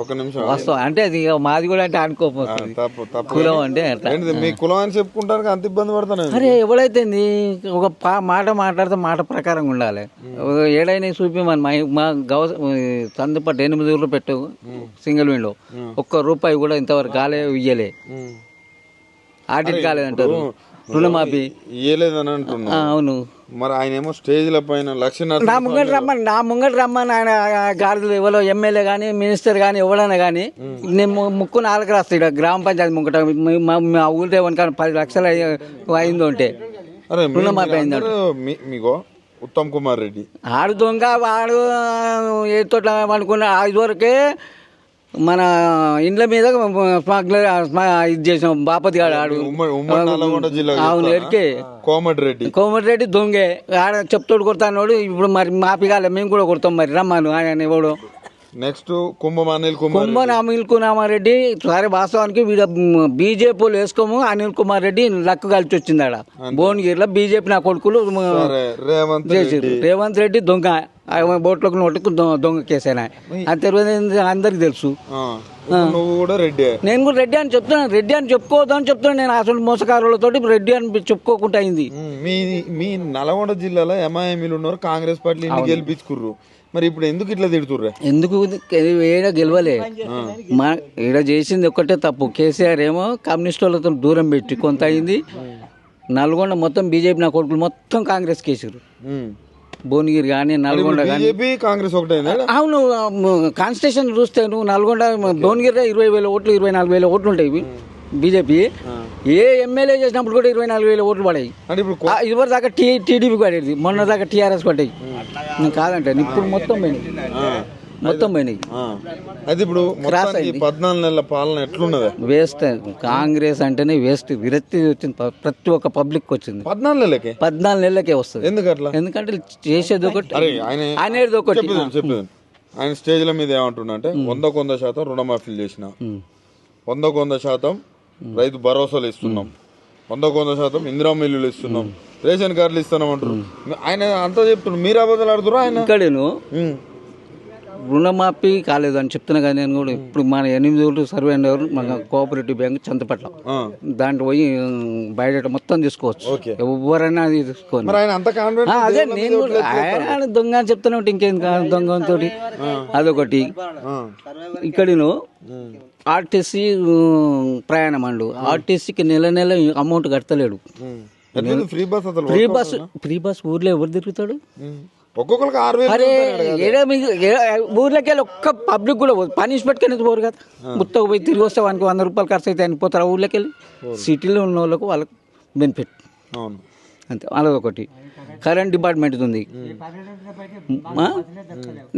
ఒక నిమిషం వాస్తవం అంటే అది ఇక మాది కూడా అంటే అనుకోపోతుంది. తప్పు కులం అంటే అట్లా. మీ కులం అని చెప్పుకుంటానికి అంత ఇబ్బంది పడతాను. అరే ఎవడైతే ఒక మాట మాట్లాడితే మాట ప్రకారంగా ఉండాలి. ఏడైనా చూపి మా తందుపట్టు 8 ఊర్లు పెట్టు సింగిల్ విండో, ₹1 కూడా ఇంతవరకు కాలే ఇయ్యలే. ఆడిట్ కాలేదంటారు, రుణమాఫీ ఇయ్యలేదని అంటున్నా. అవును, మరి ఆయన ఏమో స్టేజ్ల పైన నా ముంగట రమ్మని ఆయన గాడిదలు ఎవరో ఎమ్మెల్యే కానీ మినిస్టర్ కానీ ఎవరైనా కానీ నేను ముక్కు 4 రాస్తాడు గ్రామ పంచాయతీ ముంగట. మా ఊళ్ళో కానీ 10 లక్షలు అయిందో అంటే రుణమాఫీ అయిందంట. మీకు ఉత్తమ్ కుమార్ రెడ్డి ఆడు దొంగ, వాడు ఏ తోట అనుకున్న ఇదివరకే మన ఇండ్ల మీద స్మగ్లర్ ఇది చేసాం. బాపతి గాడు ఆడు అవును ఎరికే కోమటిరెడ్డి దొంగే. ఆడ చెప్తోడు కొడతాడు. ఇప్పుడు మరి మాపి కాలే, మేము కూడా కొడతాం. మరి రమ్మను ఆయన ఎవడు. నెక్స్ట్ కుంభం అనిల్ కుమార్ రెడ్డి. సరే వాస్తవానికి వీడ బీజేపీలు వేసుకోము. అనిల్ కుమార్ రెడ్డి లక్కు కలిసి వచ్చింది ఆడ భువనగిరిలో. బీజేపీ నా కొడుకులు రేవంత్ రెడ్డి దొంగ, బోట్లకు నోటుకు దొంగ కేసేనా అంతే అందరికి తెలుసు. నేను కూడా రెడ్డి అని చెప్తున్నాను. రెడ్డి అని చెప్పుకోవద్దు అని చెప్తున్నాను. నేను అసలు మోసకారులతో రెడ్డి అని చెప్పుకోకుండా అయింది. మీ నల్గొండ జిల్లాలో ఎంఐఎంలు ఉన్నారు, కాంగ్రెస్ పార్టీ గెలిపించుకుర్రు. మరి ఇప్పుడు ఎందుకు ఇట్లా తిడుతుర్రా? ఎందుకు ఏడ గెలవలే. ఈడ చేసింది ఒక్కటే తప్పు. కేసీఆర్ ఏమో కమ్యూనిస్ట్ వాళ్ళతో దూరం పెట్టి కొంత అయింది. నల్గొండ మొత్తం బీజేపీ నా కొడుకులు మొత్తం కాంగ్రెస్ కేసారు. భువనగిరి కానీ నల్గొండ కానీ కాంగ్రెస్ ఒకటే. అవును, కాన్స్టిట్యూషన్ చూస్తే నువ్వు నల్గొండ భువనగిరిలో 20,000 ఓట్లు 24,000 ఓట్లు ఉంటాయి. బీజేపీ ఏ ఎమ్మెల్యే చేసినప్పుడు కూడా 24,000 ఓట్లు పడాయి. ఇదివరకు దాకా టీడీపీ పడేది, మొన్న దాకా టీఆర్ఎస్ పడ్డాయి. కాదంటే ఇప్పుడు మొత్తం పోయినాయి. అది ఇప్పుడు 14 నెలల పాలన ఎట్లున్నది? వేస్ట్. కాంగ్రెస్ అంటేనే వేస్ట్. విరక్తి వచ్చింది ప్రతి ఒక్క పబ్లిక్ వచ్చింది. 14 నెలలకే వస్తుంది. ఎందుకంటే చేసేది ఒకటి, అనేది ఒకటి. ఆయన స్టేజ్ల మీద ఏమంటున్నా అంటే 100% రుణమాఫీలు చేసిన, 100% రైతు భరోసాలు ఇస్తున్నాం, 100% ఇందిరా మిల్లులు ఇస్తున్నాం, రేషన్ కార్డులు ఇస్తున్నాం అంటారు. ఆయన అంతా చెప్తున్నాడు, మీరు అబద్ధాలు ఆడుతున్నారు. ఆయన ఇక్కడేను రుణమాఫీ కాలేదు అని చెప్తున్నా కదా. నేను కూడా ఇప్పుడు మన 8 ఊళ్ళు సర్వే అయినవారు మన కోఆపరేటివ్ బ్యాంక్ చంతపట్ల, దాంట్లో పోయి బయట మొత్తం తీసుకోవచ్చు, ఎవరైనా తీసుకోండి. అదే నేను ఆయన దొంగ అని చెప్తున్నా. ఇంకేం కాదు దొంగతో. అదొకటి. ఇక్కడను ఆర్టీసీ ప్రయాణం అండు. ఆర్టీసీకి నెల అమౌంట్ కడతలేడు. ఫ్రీ బస్ ఊర్లో ఎవరు తిరుగుతాడు? అరే ఊర్లోకి వెళ్ళి ఒక్క పబ్లిక్ కూడా పనిష్మెంట్ కింద పోరు కదా. ముత్తకు పోయి తిరిగి వస్తే వానికి ₹100 ఖర్చు అయితే అనిపోతారు. ఊర్లోకి వెళ్ళి సిటీలో ఉన్న వాళ్ళకు వాళ్ళకు బెనిఫిట్ అంతే. అలాగొకటి. కరెంట్ డిపార్ట్మెంట్ ఉంది,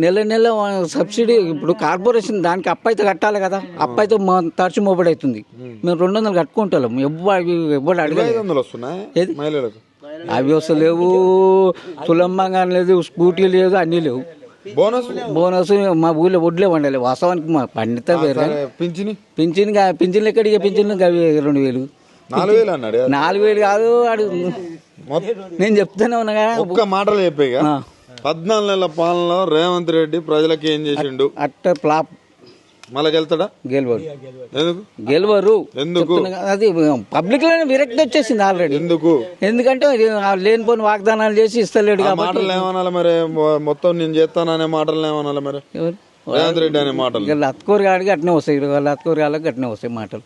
నెల సబ్సిడీ. ఇప్పుడు కార్పొరేషన్ దానికి అప్పైతే కట్టాలి కదా. అప్పైతే తరచు మోబడి అవుతుంది. మేము 200 కట్టుకుంటాం. ఎవరు అడగలేదు. అవి వస్తు లేవు, తులంబంగా లేదు, స్కూటీ లేదు, అన్నీ లేవు. బోనస్ మా ఊళ్ళో వడ్లే వండాలి. వాస్తవానికి మా పండిత వేరే. పింఛన్లు ఎక్కడికి? పింఛన్లు 2,000. 4,000 కాదు. నేను చెప్తానే ఉన్నా కదా. ఒక్క మాటలు చెప్పాయి. 14 నెలల పాలనలో రేవంత్ రెడ్డి ప్రజలకు ఏం చేసిండు? అట్ట ఫ్లాప్. మళ్ళీ గెలుతాడా? గెలవరు. ఎందుకు? అది పబ్లిక్ లో విరక్తి వచ్చేసింది ఆల్రెడీ. ఎందుకంటే లేనిపోని వాగ్దానాలు చేసి ఇస్తలేడు. మాటలు ఏమనాలి మరి? మొత్తం నేను చేస్తాననే మాటలు ఏమనాలి మరి? రేవంత్ రెడ్డి అనే మాటలు అత్కూరు గాడికి అట్నే వస్తాయి. వాళ్ళ అత్కూరు గాళ్ళకి అట్నే వస్తాయి మాటలు.